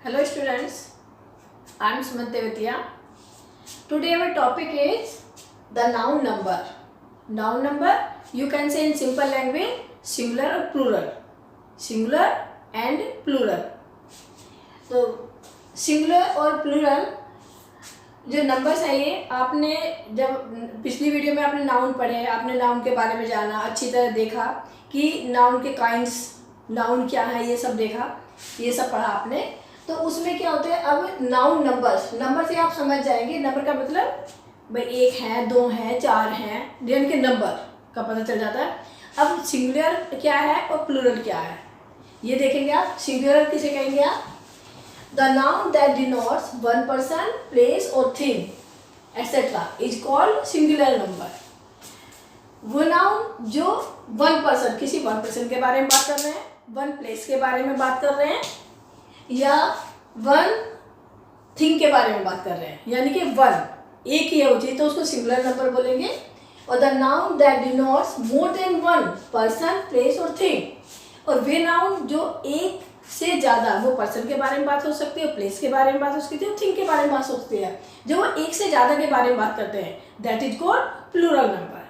Hello students, I am Sumant Tevatia. Today our topic is the noun number. Noun number you can say in simple language singular or plural. Singular and plural. तो singular और plural जो numbers हैं ये आपने जब पिछली video में आपने नाउन पढ़े, आपने नाउन के बारे में जाना, अच्छी तरह देखा कि नाउन के काइंड्स, नाउन क्या है, ये सब देखा, ये सब पढ़ा आपने। तो उसमें क्या होता है, अब नाउन नंबर्स, नंबर से आप समझ जाएंगे नंबर का मतलब भाई एक है, दो हैं, चार हैं, यानी कि नंबर का पता चल जाता है। अब सिंगुलर क्या है और प्लूरल क्या है ये देखेंगे आप। सिंगुलर किसे कहेंगे आप? The noun that denotes one person, place और thing etcetera is called singular number. वो नाउन जो वन पर्सन, किसी वन पर्सन के बारे में बात कर रहे हैं, वन प्लेस के बारे में बात कर रहे हैं, या वन थिंग के बारे में बात कर रहे हैं, यानी कि वन एक ही हो चाहिए तो उसको सिंगुलर नंबर बोलेंगे। और the noun that denotes more than one person, place और थिंग, और वे नाउन जो एक से ज़्यादा, वो पर्सन के बारे में बात हो सकती है, प्लेस के बारे में बात हो सकती है, थिंग के बारे में बात हो सकती है, जो वो एक से ज़्यादा के बारे में बात करते हैं, that is called plural number.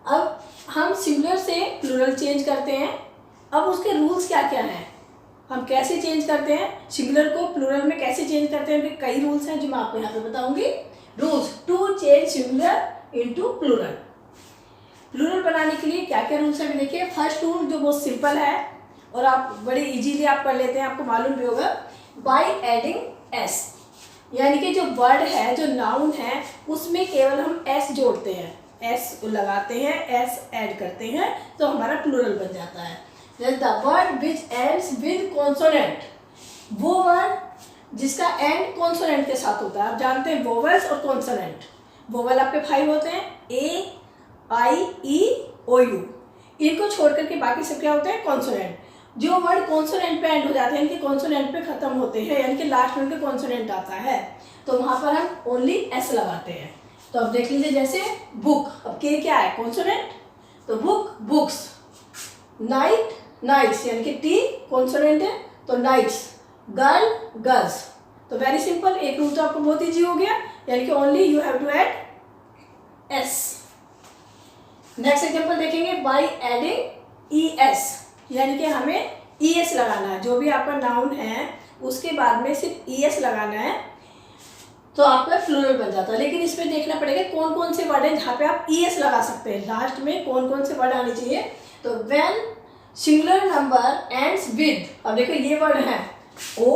अब हम सिंगुलर से प्लूरल चेंज करते हैं। अब उसके रूल्स क्या क्या हैं, हम कैसे चेंज करते हैं, सिंगुलर को प्लूरल में कैसे चेंज करते हैं, कई रूल्स हैं जो मैं आपको यहाँ पे बताऊंगी। Rules to change singular into plural. Plural बनाने के लिए क्या क्या रूल्स हैं देखिए। फर्स्ट रूल जो बहुत सिंपल है और आप बड़े इजीली आप कर लेते हैं, आपको मालूम भी होगा, बाय एडिंग एस, यानी कि जो वर्ड है, जो नाउन है, उसमें केवल हम एस जोड़ते हैं, एस लगाते हैं, एस ऐड करते हैं तो हमारा प्लूरल बन जाता है। The word which ends with consonant, वो वर्ड जिसका एंड कॉन्सोनेंट के साथ होता है। आप जानते हैं वोवेल्स और कॉन्सोनेंट, वोवेल आपके 5 होते हैं, ए, आई, ई, ओ, यू, इनको छोड़ करके बाकी सब क्या होते हैं, कॉन्सोनेंट। जो वर्ड कॉन्सोनेंट पे एंड हो जाते हैं, इनके कॉन्सोनेंट पे खत्म होते हैं, यानी कि लास्ट में उनके कॉन्सोनेंट आता है, तो वहाँ पर हम ओनली एस लगाते हैं। तो अब देख लीजिए जैसे बुक, अब के क्या है, कॉन्सोनेंट, तो बुक, बुक्स, नाइट, नाइट्स, यानी कि टी कॉन्सोनेंट है तो नाइट्स, गर्ल, गर्ल्स। तो वेरी सिंपल, एक रूल तो आपको बहुत ईजी हो गया, यानी कि only you have to add S. Next example देखेंगे, बाय एडिंग ई एस, यानी कि हमें ई एस लगाना है, जो भी आपका नाउन है उसके बाद में सिर्फ ई एस लगाना है तो आपका प्लूरल बन जाता है। लेकिन इसमें देखना पड़ेगा कौन कौन से वर्ड हैं जहाँ पे आप ई एस लगा सकते हैं, लास्ट में कौन कौन से वर्ड आने चाहिए। तो when singular number ends with, अब देखो ये वर्ड हैं O,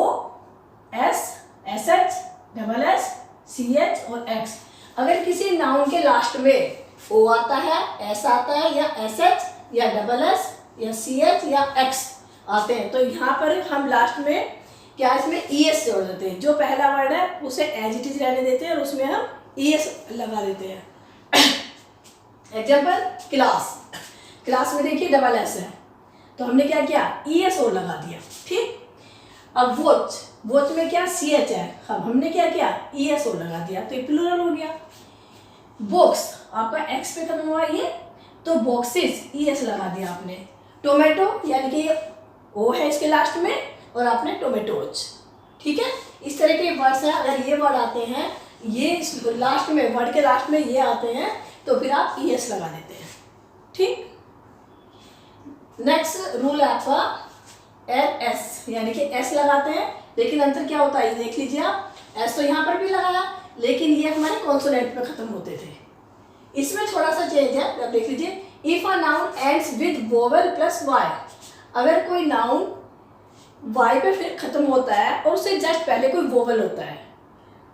S, S H, double S, C H और एक्स। अगर किसी नाउन के लास्ट में ओ आता है, एस आता है, या एस एच, या डबल एस, या सी एच, या एक्स आते हैं, तो यहाँ पर हम लास्ट में क्या इसमें ई एस जोड़ देते हैं। जो पहला वर्ड है उसे एज इट इज रहने देते हैं और उसमें हम ई एस लगा देते हैं। एग्जाम्पल, क्लास, क्लास में देखिए डबल एस है तो हमने क्या किया, ई एस और लगा दिया, ठीक। अब वॉच, वॉच में क्या, सी एच है, हमने क्या किया, ई एस और लगा दिया, तो ये प्लूरल हो गया। बॉक्स, आपका एक्स पे खत्म हुआ ये, तो बॉक्सेस, ई एस लगा दिया आपने। टोमेटो, यानी कि ओ है इसके लास्ट में और आपने टोमेटोज, ठीक है। इस तरह के वर्ड्स हैं, अगर ये वर्ड आते हैं, ये लास्ट में, वर्ड के लास्ट में ये आते हैं तो फिर आप ई एस लगा देते हैं, ठीक। नेक्स्ट रूल है आपका एल एस, यानी कि एस लगाते हैं, लेकिन अंतर क्या होता है ये देख लीजिए आप। एस तो यहाँ पर भी लगाया, लेकिन ये हमारे कॉन्सोनेंट पे खत्म होते थे। इसमें थोड़ा सा चेंज है, अब देख लीजिए, if a noun ends with vowel plus Y, अगर कोई नाउन वाई पे फिर खत्म होता है और उससे जस्ट पहले कोई वोवेल होता है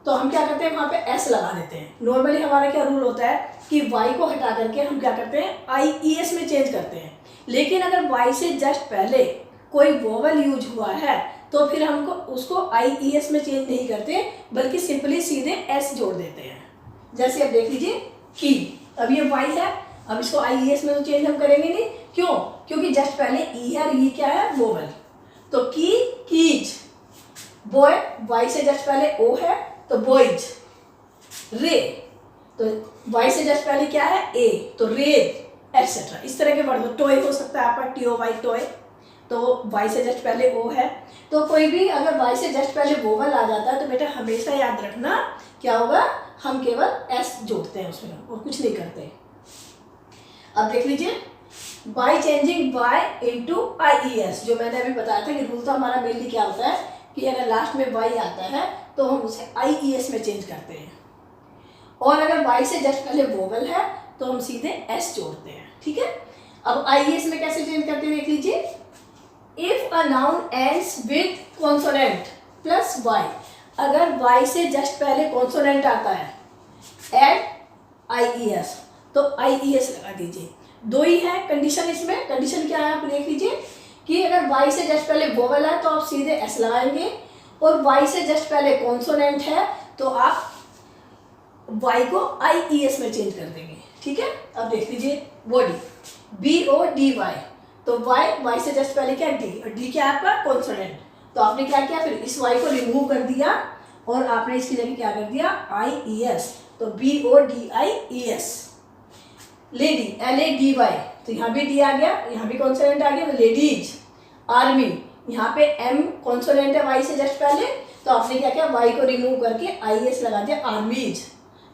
तो हम क्या करते हैं, वहाँ पे एस लगा देते हैं। नॉर्मली हमारा क्या रूल होता है कि वाई को हटा करके हम क्या करते हैं, आई ई एस में चेंज करते हैं। लेकिन अगर वाई से जस्ट पहले कोई वोवेल यूज हुआ है तो फिर हमको उसको आई ई एस में चेंज नहीं करते, बल्कि सिंपली सीधे एस जोड़ देते हैं। जैसे अब देख लीजिए की, अब ये वाई है, अब इसको आई ई एस में तो चेंज हम करेंगे नहीं, क्यों, क्योंकि जस्ट पहले ई है और ये क्या है, वोवेल। तो की, कीज, बॉय, वाई से जस्ट पहले ओ है तो बॉयज। रे, तो वाई से जस्ट पहले क्या है, ए, तो रेज, एटसेट्रा। इस तरह के वर्ड, टॉय हो सकता है आपका, टी ओ वाई, टॉय। तो वाई से जस्ट पहले ओ है। तो कोई भी अगर वाई से जस्ट पहले वोवल आ जाता है तो बेटा हमेशा याद रखना क्या होगा, हम केवल एस जोड़ते हैं उसमें और कुछ नहीं करते। अब देख लीजिए, by changing Y into I E S, जो मैंने अभी बताया था कि रूल तो हमारा मेनली क्या होता है कि अगर लास्ट में वाई आता है तो हम उसे आई ई एस में चेंज करते हैं, और अगर वाई से जस्ट पहले वोवल है तो हम सीधे एस जोड़ते हैं। ठीक है, अब आई ई एस में कैसे चेंज करते हैं देख लीजिए। If a noun ends with consonant plus Y, अगर वाई से जस्ट पहले कॉन्सोनेंट आता है एड आई ई एस, तो आई ई एस लगा दीजिए। दो ही है कंडीशन इसमें। कंडीशन क्या है आप देख लीजिए कि अगर वाई से जस्ट पहले वोवल है तो आप सीधे एस लगाएंगे, और वाई से जस्ट पहले कॉन्सोनेंट है तो आप वाई को आई ई एस में चेंज कर देंगे। ठीक है, अब देख लीजिए body B O D Y, तो वाई से जस्ट पहले क्या डी, और डी क्या है आपका कॉन्सोनेंट, तो आपने क्या किया फिर इस वाई को रिमूव कर दिया और आपने इसकी जगह क्या कर दिया आई ई एस, तो B O D I E S. Lady L A D Y, तो यहाँ भी डी आ गया, यहाँ भी कॉन्सोनेंट आ गया, तो लेडीज। आर्मी, यहाँ पे एम कॉन्सोनेंट है वाई से जस्ट पहले, तो आपने क्या किया वाई को रिमूव करके आई एस लगा दिया आर्मीज।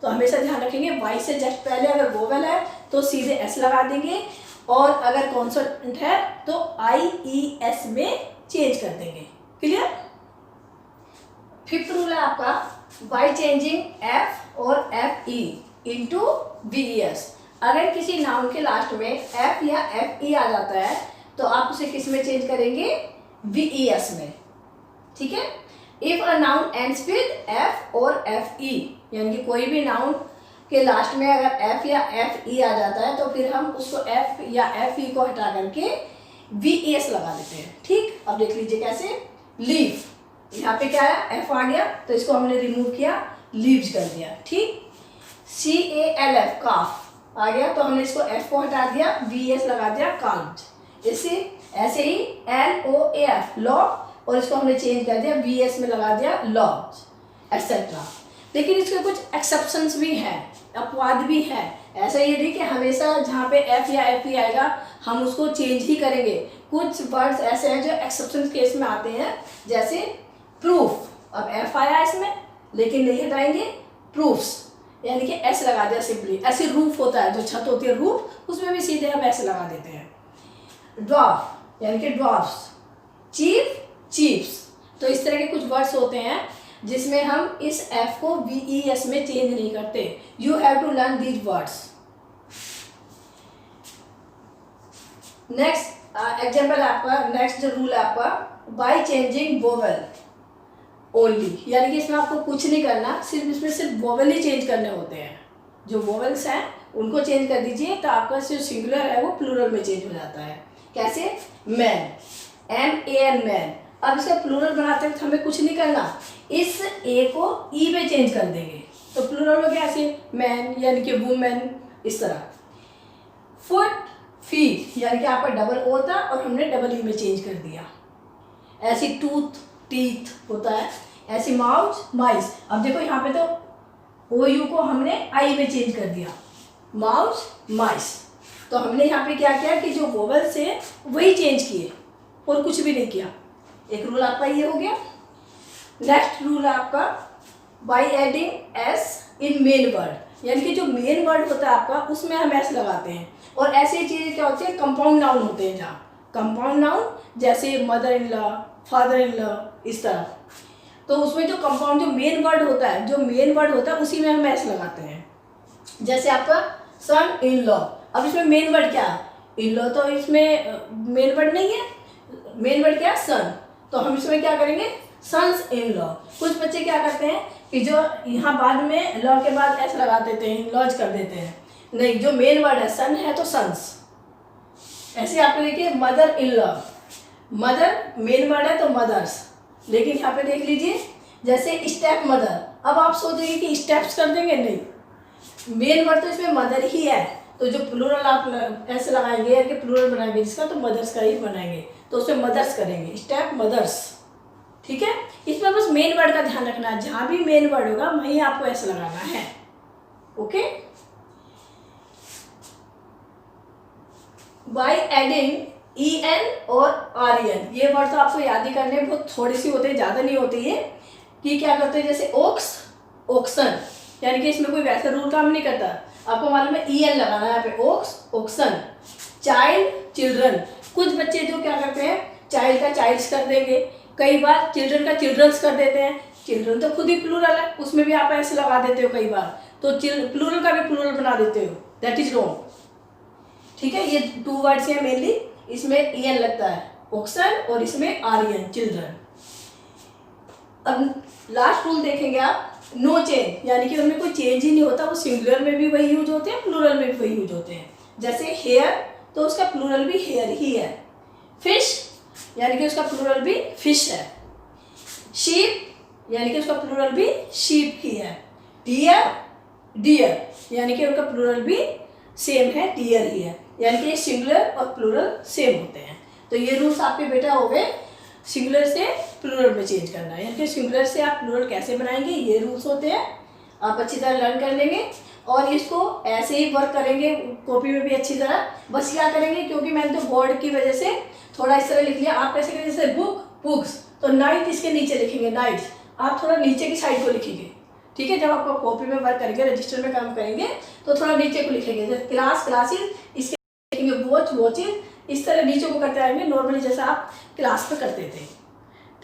तो हमेशा ध्यान रखेंगे वाई से जस्ट पहले अगर वोवल है तो सीधे एस लगा देंगे, और अगर कॉन्सोनेंट है तो आई ई एस में चेंज कर देंगे। क्लियर। फिफ्थ रूल है आपका बाई चेंजिंग एफ और F E into we E S. अगर किसी नाउन के लास्ट में एफ या एफ ई आ जाता है तो आप उसे किस में चेंज करेंगे, वी ई एस में। ठीक है, if a noun ends with F और एफ ई, यानी कि कोई भी नाउन के लास्ट में अगर एफ या एफ ई आ जाता है तो फिर हम उसको एफ या एफ ई को हटा करके वी ई एस लगा देते हैं। ठीक, अब देख लीजिए कैसे। लीव, यहाँ पे क्या है एफ आ गया तो इसको हमने रिमूव किया, लीव्स कर दिया। ठीक, सी ए एल एफ काफ आ गया तो हमने इसको एफ को हटा दिया, वी एस लगा दिया काल्ड। ऐसे ही L O A F law, और इसको हमने चेंज कर दिया वी एस में लगा दिया लॉज एक्सेट्रा। लेकिन इसके कुछ एक्सेप्शंस भी हैं, अपवाद भी है। ऐसा ये नहीं कि हमेशा जहाँ पे एफ या एफ ई आएगा हम उसको चेंज ही करेंगे। कुछ वर्ड्स ऐसे हैं जो एक्सेप्शन केस में आते हैं, जैसे प्रूफ, अब एफ आया इसमें लेकिन नहीं हटाएंगे प्रूफ्स, यानी कि एस लगा दिया सिंपली। ऐसे रूफ होता है, जो छत होती है रूफ, उसमें भी सीधे हम ऐसे लगा देते हैं। ड्वार्फ यानी कि ड्वार्फ्स, चीफ चीफ्स। तो इस तरह के कुछ वर्ड्स होते हैं जिसमें हम इस एफ को वी ई एस में चेंज नहीं करते। You have to learn these words. Next example आपका, नेक्स्ट जो रूल है आपका बाय चेंजिंग वोवेल ओनली, यानी कि इसमें आपको कुछ नहीं करना, सिर्फ इसमें सिर्फ वोवेल ही चेंज करने होते हैं। जो वोवेल्स हैं उनको चेंज कर दीजिए तो आपका जो सिंगुलर है वो प्लूरल में चेंज हो जाता है। कैसे, man, M A N man. अब इसका प्लूरल बनाते वक्त हमें कुछ नहीं करना, इस ए को ई में चेंज कर देंगे तो प्लूरल हो गया ऐसे मैन यानी कि वुमेन, इस तरह। फुट फीट यानी कि आपका डबल ओ था और हमने डबल ई में चेंज कर दिया। ऐसी टूथ टीथ होता है, ऐसी माउस माइस। अब देखो यहाँ पे तो ओ यू को हमने आई में चेंज कर दिया, माउस माइस। तो हमने यहाँ पे क्या किया कि जो वोवेल्स है वही चेंज किए और कुछ भी नहीं किया। एक रूल आपका ये हो गया। नेक्स्ट रूल है आपका by adding S in main word, यानी कि जो मेन वर्ड होता है आपका उसमें हम एस लगाते हैं। और ऐसी चीज़ें क्या होती है, कंपाउंड नाउन होते हैं, जहाँ कंपाउंड नाउन जैसे mother in law, father in law, इस तरह। तो उसमें जो कंपाउंड जो मेन वर्ड होता है, जो मेन वर्ड होता है उसी में हम एस लगाते हैं। जैसे आपका सन इन लॉ, अब इसमें मेन वर्ड क्या है, इन लॉ तो इसमें मेन वर्ड नहीं है, मेन वर्ड क्या है सन, तो हम इसमें क्या करेंगे सन्स इन लॉ। कुछ बच्चे क्या करते हैं कि जो यहाँ बाद में लॉ के बाद एस लगा देते हैं, इन लॉज कर देते हैं। नहीं, जो मेन वर्ड है सन है तो सन्स। ऐसे आपको देखिए mother in law, mother main word है तो मदर्स। लेकिन यहाँ पे देख लीजिए जैसे स्टेप मदर, अब आप सोचेंगे कि स्टेप्स कर देंगे, नहीं, मेन वर्ड तो इसमें मदर ही है, तो जो प्लूरल आप ऐसे लगाएंगे या कि प्लूरल बनाएंगे जिसका, तो मदर्स का ही बनाएंगे, तो उसमें मदर्स करेंगे, स्टेप मदर्स। ठीक है, इसमें बस मेन वर्ड का ध्यान रखना है, जहाँ भी मेन वर्ड होगा वहीं आपको ऐसे लगाना है। ओके, बाय एडिंग EN और REN, ये वर्ड तो आपको याद ही करने बहुत थोड़ी सी होते हैं, ज़्यादा नहीं होती है। कि क्या करते हैं, जैसे ओक्स, ओक्सन, यानी कि इसमें कोई वैसा रूल काम नहीं करता। आपको मालूम है EN लगाना है यहाँ पे, ओक्स, ओक्सन। चाइल्ड, चिल्ड्रन, कुछ बच्चे जो क्या करते हैं, चाइल्ड का चाइल्ड्स कर देंगे, कई बार चिल्ड्रन का चिल्ड्रंस कर देते हैं। चिल्ड्रन तो खुद ही प्लूरल है, उसमें भी आप ऐसे लगा देते हो कई बार, तो प्लूरल का भी प्लूरल बना देते हो, दैट इज रॉन्ग। ठीक है, ये 2 वर्ड्स हैं मेनली, इसमें EN लगता है, ओक्सन, और इसमें REN, चिल्ड्रन। अब लास्ट रूल देखेंगे आप, नो चेंज, यानी कि उनमें कोई चेंज ही नहीं होता, वो सिंगुलर में भी वही यूज होते हैं, प्लूरल में भी वही यूज होते हैं। जैसे हेयर, तो उसका प्लूरल भी हेयर ही है। फिश, यानी कि उसका प्लूरल भी फिश है। शीप, यानी कि उसका प्लूरल भी शीप ही है। डियर, डियर, यानी कि उनका प्लूरल भी सेम है, डियर ही है। यानी कि सिंगुलर और प्लूरल सेम होते हैं। तो ये रूल्स आपके बेटा हो गए, सिंगुलर से प्लूरल में चेंज करना है, यानी कि सिंगुलर से आप प्लूरल कैसे बनाएंगे, ये रूल्स होते हैं। आप अच्छी तरह लर्न कर लेंगे और इसको ऐसे ही वर्क करेंगे कॉपी में भी अच्छी तरह। बस क्या करेंगे, क्योंकि मैंने तो बोर्ड की वजह से थोड़ा इस तरह लिख लिया, आप कैसे करेंगे, जैसे बुक, बुक्स, तो नाइट इसके नीचे लिखेंगे, नाइट, आप थोड़ा नीचे की साइड को लिखेंगे। ठीक है, जब आपको कॉपी में वर्क करेंगे, रजिस्टर में काम करेंगे, तो थोड़ा नीचे को लिखेंगे। जैसे क्लास, क्लासेज, इसके लिखेंगे वॉच, वॉचेज, इस तरह नीचे को करते आएंगे, नॉर्मली जैसा आप क्लास में करते थे।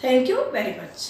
Thank you very much.